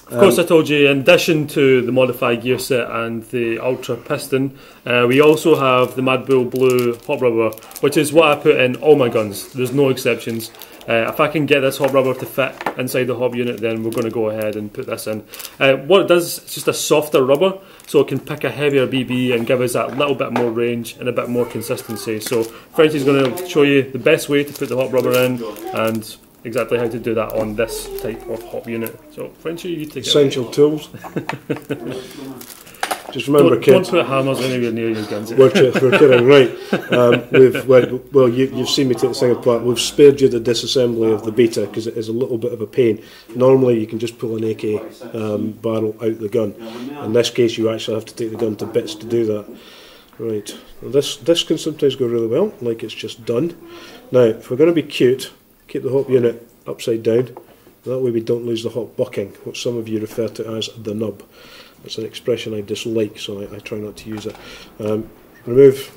Of course, I told you, in addition to the Modify gear set and the Ultra piston, we also have the Madbull Blue hot rubber, which is what I put in all my guns. There's no exceptions. If I can get this hot rubber to fit inside the hop unit, then we're going to go ahead and put this in. What it does, it's just a softer rubber, so it can pick a heavier BB and give us that little bit more range and a bit more consistency. So Frenchie's going to show you the best way to put the hot rubber in and exactly how to do that on this type of hop unit. So Frenchie, you take it. Essential tools. Just remember, kids. Don't put hammers anywhere near your guns. We're kidding, right? Well, you've seen me take the thing apart. We've spared you the disassembly of the beta because it is a little bit of a pain. Normally, you can just pull an AK barrel out the gun. In this case, you actually have to take the gun to bits to do that. Right. Now this can sometimes go really well, like it's just done. Now, if we're going to be cute, keep the hop unit upside down. That way we don't lose the hop bucking, what some of you refer to as the nub. It's an expression I dislike, so I try not to use it. Remove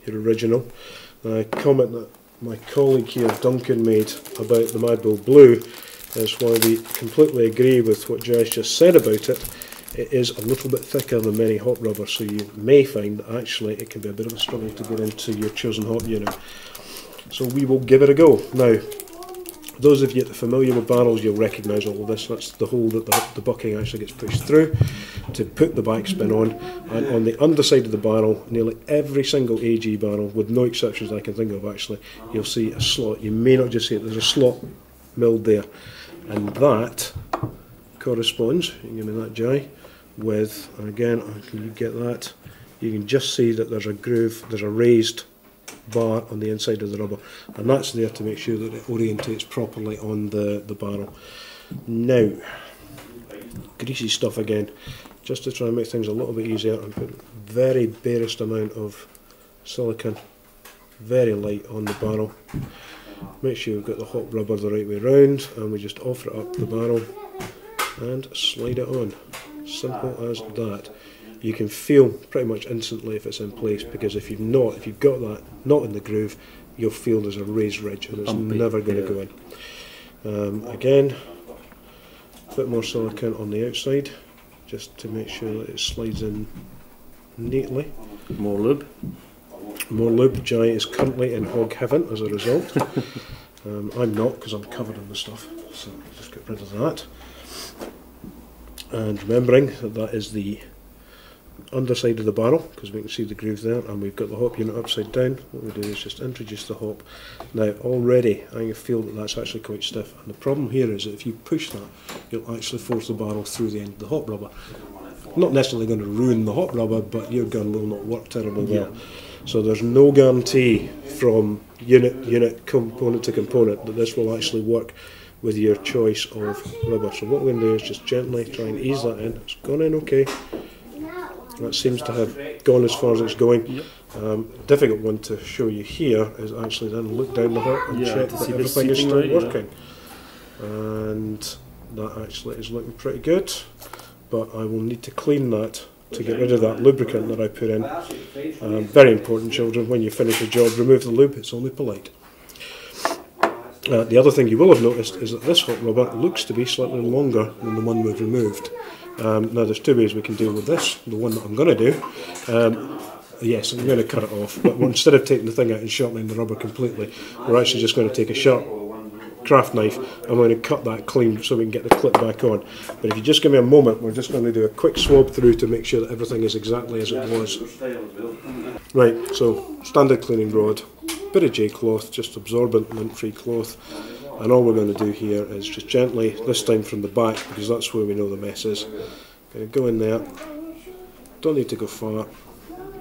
your original. A comment that my colleague here, Duncan, made about the Madbull Blue is why we completely agree with what Josh just said about it. It is a little bit thicker than many hop rubber, so you may find that actually it can be a bit of a struggle to get into your chosen hop unit. So we will give it a go. Now, those of you that are familiar with barrels, you'll recognise all of this. That's the hole that the bucking actually gets pushed through to put the backspin on. And on the underside of the barrel, nearly every single AG barrel, with no exceptions I can think of actually, you'll see a slot. You may not just see it, there's a slot milled there. And that corresponds, you can give me that, Jai, with, and again, can you get that? You can just see that there's a groove, there's a raised bar on the inside of the rubber, and that's there to make sure that it orientates properly on the barrel. Now, greasy stuff again, just to try and make things a little bit easier. I'm putting very barest amount of silicone, very light on the barrel. Make sure you've got the hot rubber the right way round, and we just offer it up the barrel and slide it on. Simple as that. You can feel pretty much instantly if it's in place, because if you've got that not in the groove, you'll feel there's a raised ridge and it's never going to go in. Again, a bit more silicone on the outside just to make sure that it slides in neatly. More lube. More lube. Jai is currently in hog heaven as a result. I'm not, because I'm covered in the stuff, so just get rid of that. And remembering that that is the underside of the barrel, because we can see the groove there, and we've got the hop unit upside down. What we do is just introduce the hop. Now already I can feel that that's actually quite stiff, and the problem here is that if you push that, you'll actually force the barrel through the end of the hop rubber. Not necessarily going to ruin the hop rubber, but your gun will not work terribly well. So there's no guarantee from unit component to component that this will actually work with your choice of rubber. So what we're going to do is just gently try and ease that in. It's gone in okay. That seems to have gone as far as it's going. Yep. Difficult one to show you here is actually then look down the hop and check that everything is still working. And that actually is looking pretty good, but I will need to clean that to get rid of that lubricant that I put in. Very important, children, when you finish a job, remove the lube, it's only polite. The other thing you will have noticed is that this hot rubber looks to be slightly longer than the one we've removed. Now there's two ways we can deal with this. The one that I'm going to do, yes, I'm going to cut it off, but instead of taking the thing out and shortening the rubber completely, we're actually just going to take a sharp craft knife and we're going to cut that clean so we can get the clip back on. But if you just give me a moment, we're just going to do a quick swab through to make sure that everything is exactly as it was. Right, so standard cleaning rod, bit of J cloth, just absorbent lint-free cloth, and all we're going to do here is just gently, this time from the back, because that's where we know the mess is. Going to go in there, don't need to go far,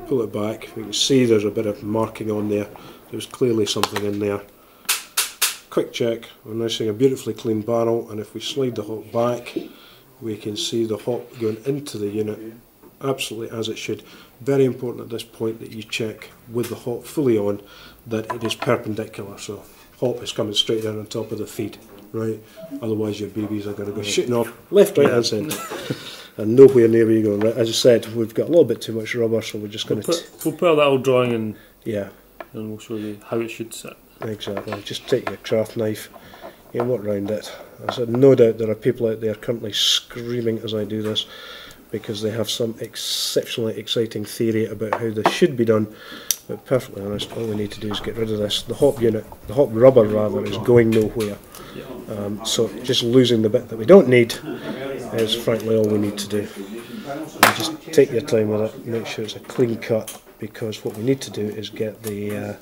pull it back. We can see there's a bit of marking on there, there's clearly something in there. Quick check, we're now seeing a beautifully clean barrel, and if we slide the hop back, we can see the hop going into the unit absolutely as it should. Very important at this point that you check with the hop fully on that it is perpendicular, so hop is coming straight down on top of the feed, right? Otherwise your BBs are going to go shooting off left, right and centre and nowhere near where you're going. Right? As I said, we've got a little bit too much rubber, so we're just going to... We'll put that old drawing in, yeah, and we'll show you how it should sit. Exactly. Just take your craft knife, you can work around it. I said, no doubt there are people out there currently screaming as I do this because they have some exceptionally exciting theory about how this should be done, but perfectly honest, all we need to do is get rid of this. The hop unit, the hop rubber rather, is going nowhere. So just losing the bit that we don't need is frankly all we need to do. And just take your time with it, make sure it's a clean cut, because what we need to do is get the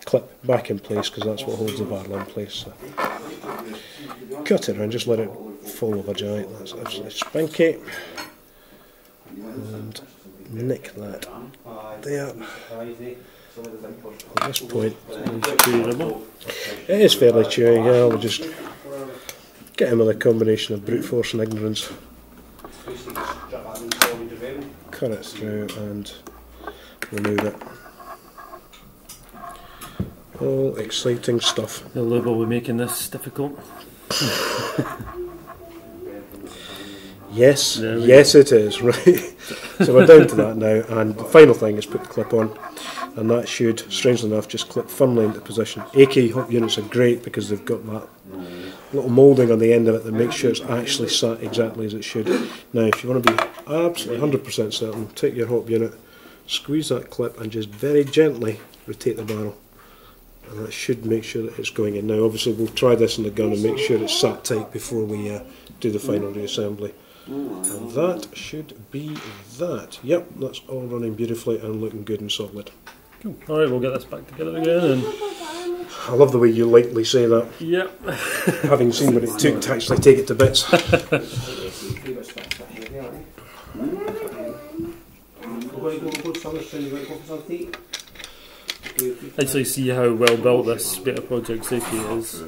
clip back in place, because that's what holds the barrel in place. So cut it around, just let it fall over joint. That's absolutely spanky. And nick that there. At this point, it is fairly chewy. Yeah, we'll just get him with a combination of brute force and ignorance. Cut it through and remove it. All exciting stuff. The lube will be making this difficult. Yes, yes it is, right. So we're down to that now, and the final thing is put the clip on, and that should, strangely enough, just clip firmly into position. AK hop units are great because they've got that little moulding on the end of it that makes sure it's actually sat exactly as it should. Now if you want to be absolutely 100% certain, take your hop unit, squeeze that clip and just very gently rotate the barrel, and that should make sure that it's going in. Now obviously we'll try this in the gun and make sure it's sat tight before we do the final reassembly. And that should be that. Yep, that's all running beautifully and looking good and solid. Cool. Alright, we'll get this back together again. And I love the way you lightly say that. Yep. Having seen what it took to actually take it to bits. Actually see how well built this beta project safety is.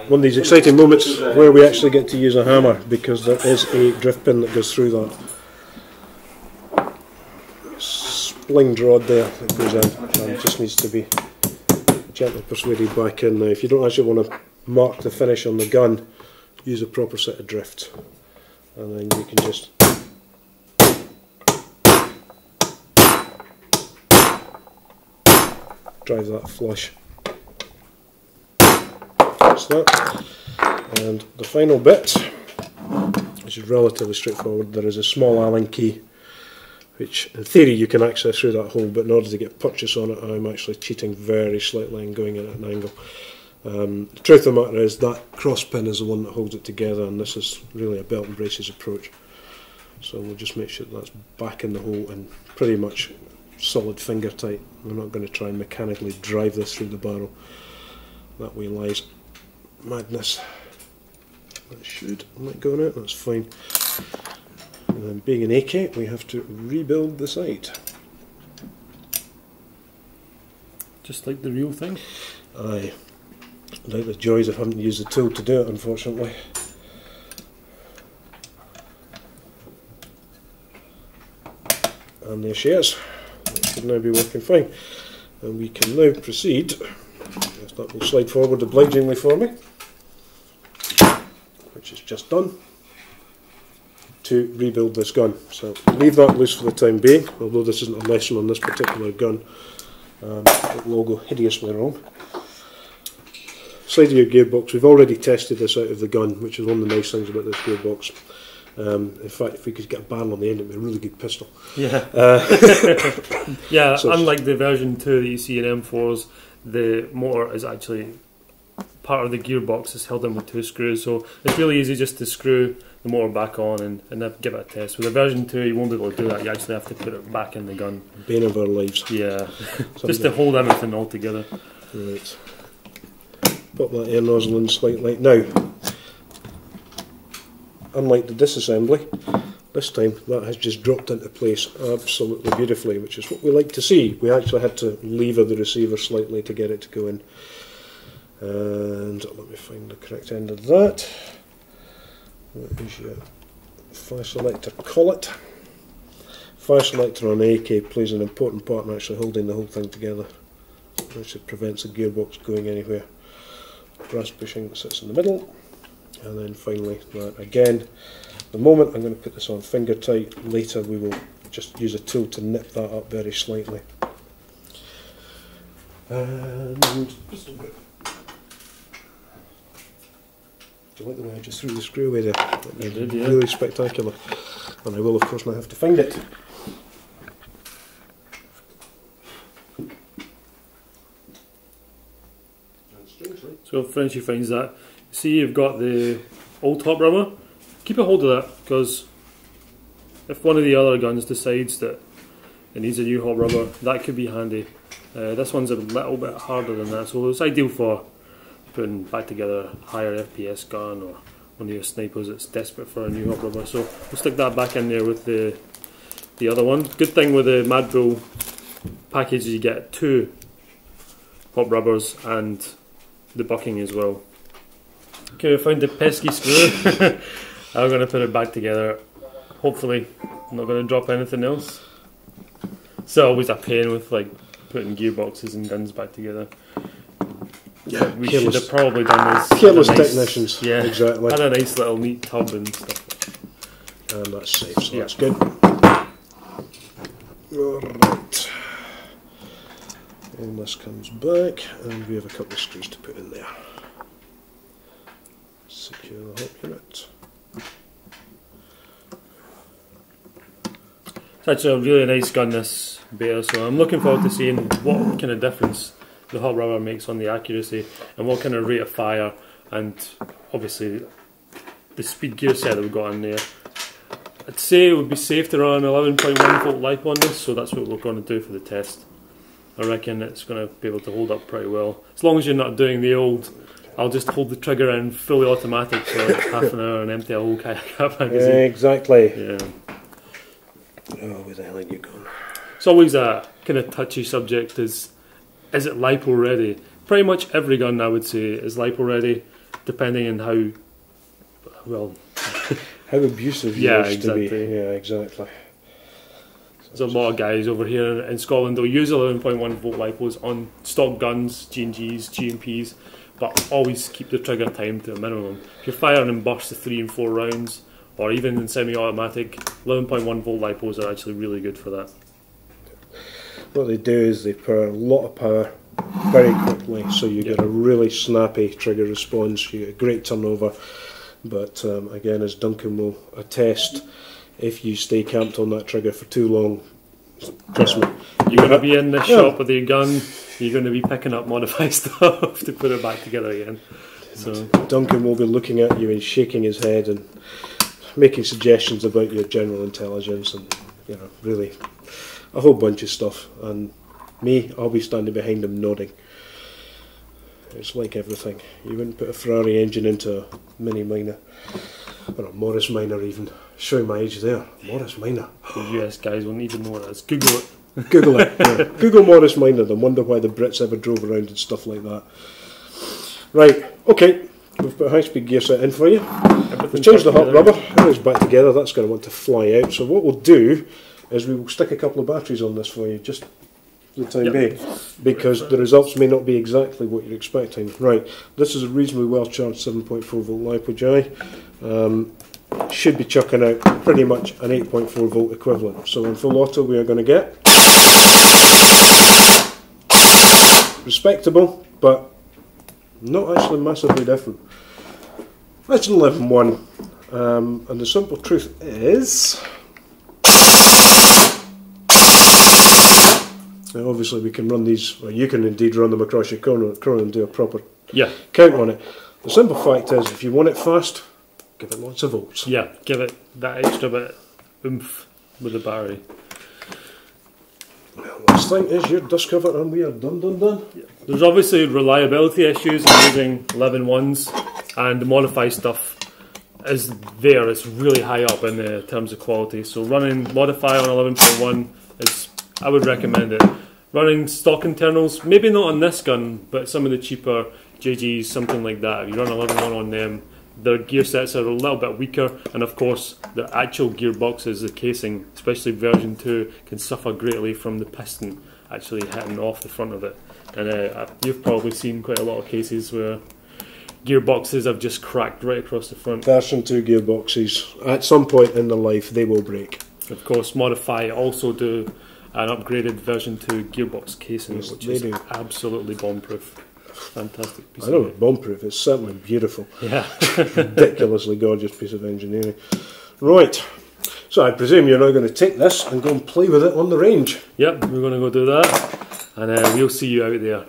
One of these exciting moments where we actually get to use a hammer, because there is a drift pin that goes through that. Splinged rod there that goes in, and just needs to be gently persuaded back in. Now if you don't actually want to mark the finish on the gun, use a proper set of drifts, and then you can just drive that flush. That's that. And the final bit, which is relatively straightforward, there is a small Allen key which in theory you can access through that hole, but in order to get purchase on it I'm actually cheating very slightly and going in at an angle. The truth of the matter is that cross pin is the one that holds it together, and this is really a belt and braces approach. So we'll just make sure that's back in the hole and pretty much solid finger tight. We're not going to try and mechanically drive this through the barrel. That way lies madness. That should let go now, that's fine. And then being an AK, we have to rebuild the sight. Just like the real thing? Aye. Without the joys of having to use the tool to do it, unfortunately. And there she is. That should now be working fine. And we can now proceed, if that will slide forward obligingly for me, which is just done, to rebuild this gun. So leave that loose for the time being, although this isn't a lesson on this particular gun. It will all go hideously wrong. Side of your gearbox, we've already tested this out of the gun, which is one of the nice things about this gearbox. In fact, if we could get a barrel on the end, it would be a really good pistol. Yeah. Yeah, so unlike the version 2 that you see in M4s, the motor is actually part of the gearbox is held in with 2 screws, so it's really easy just to screw the motor back on and then give it a test. With the version 2 you won't be able to do that, you actually have to put it back in the gun. Bane of our lives. Yeah, just to hold everything all together. Right. Pop that air nozzle in slightly. Now, unlike the disassembly, this time that has just dropped into place absolutely beautifully, which is what we like to see. We actually had to lever the receiver slightly to get it to go in. And let me find the correct end of that. What is your fire selector collet? Fire selector on the AK plays an important part in actually holding the whole thing together. It actually prevents the gearbox going anywhere. Brass bushing that sits in the middle. And then finally that again. The moment I'm going to put this on finger tight, later we will just use a tool to nip that up very slightly. And Do you like the way I just threw the screw away there? I did, yeah. Really spectacular. And I will, of course, now have to find it. So if Frenchie finds that, see you've got the old top rubber, keep a hold of that, because if one of the other guns decides that it needs a new hot rubber, that could be handy. This one's a little bit harder than that, so it's ideal for putting back together a higher FPS gun or one of your snipers that's desperate for a new hot rubber. So we'll stick that back in there with the other one. Good thing with the Madbull package is you get 2 hot rubbers and the bucking as well. Okay, we found the pesky screw. I'm going to put it back together. Hopefully I'm not going to drop anything else. It's always a pain with like putting gearboxes and guns back together. Yeah, we should have probably done this. Careless technicians. Yeah, exactly. Had a nice little neat tub and stuff. And that's safe, so that's good. Alright. And this comes back, and we have a couple of screws to put in there. Secure the hop unit. It's actually a really nice gun, this beta, so I'm looking forward to seeing what kind of difference the hot rubber makes on the accuracy and what kind of rate of fire, and obviously the speed gear set that we've got in there. I'd say it would be safe to run 11.1 volt LiPo on this, so that's what we're going to do for the test. I reckon it's going to be able to hold up pretty well, as long as you're not doing the old I'll just hold the trigger in fully automatic for half an hour and empty a whole kayak magazine. Yeah, exactly. Yeah. Oh, where the hell are you going? It's always a kind of touchy subject, is it LiPo ready? Pretty much every gun, I would say, is LiPo ready, depending on how, well... how abusive you wish to be. Yeah, exactly. There's a lot of guys over here in Scotland, they'll use 11.1 volt LiPos on stock guns, G&Gs, G&Ps, but always keep the trigger time to a minimum. If you're firing in bursts of 3 and 4 rounds, or even in semi-automatic, 11.1 volt LiPos are actually really good for that. What they do is they pour a lot of power very quickly, so you get a really snappy trigger response, you get a great turnover, but again, as Duncan will attest, if you stay camped on that trigger for too long, trust me, you're going to be in the shop with your gun, you're going to be picking up modified stuff to put it back together again. So Duncan will be looking at you and shaking his head and making suggestions about your general intelligence and, you know, really a whole bunch of stuff, and me, I'll be standing behind him nodding. It's like everything. You wouldn't put a Ferrari engine into a Mini Minor, or a Morris Minor even. Showing my age there. Morris Minor. The US guys won't even know what that is. Google it. Google it. Yeah. Google Morris Minor and wonder why the Brits ever drove around and stuff like that. Right, okay. We've put a high-speed gear set in for you. We've changed the hot rubber. Everything's back together. That's going to want to fly out. So what we'll do is we will stick a couple of batteries on this for you, just for the time being, because the results may not be exactly what you're expecting. Right, this is a reasonably well charged 7.4 volt LiPo Jai. Should be chucking out pretty much an 8.4 volt equivalent. So in full auto we are going to get respectable, but not actually massively different. That's an 11.1, and the simple truth is, now obviously we can run these, or you can indeed run them across your chrono and do a proper count on it. The simple fact is, if you want it fast, give it lots of volts. Yeah, give it that extra bit oomph with the battery. Last thing is your dust cover, and we are done. Yeah. There's obviously reliability issues in using 11.1s, and the Modify stuff is there. It's really high up in the terms of quality. So running Modify on 11.1 is, I would recommend it. Running stock internals, maybe not on this gun, but some of the cheaper JGs, something like that. If you run 11.1 on them, their gear sets are a little bit weaker, and of course the actual gearboxes, the casing, especially version 2, can suffer greatly from the piston actually hitting off the front of it. And you've probably seen quite a lot of cases where gearboxes have just cracked right across the front. Version 2 gearboxes, at some point in their life, they will break. Of course, Modify also do an upgraded version 2 gearbox casing, which is absolutely bomb-proof. Fantastic piece I know it's bomb-proof, it's certainly beautiful. Yeah. Ridiculously gorgeous piece of engineering. Right, so I presume you're now going to take this and go and play with it on the range. Yep, we're going to go do that, and we'll see you out there.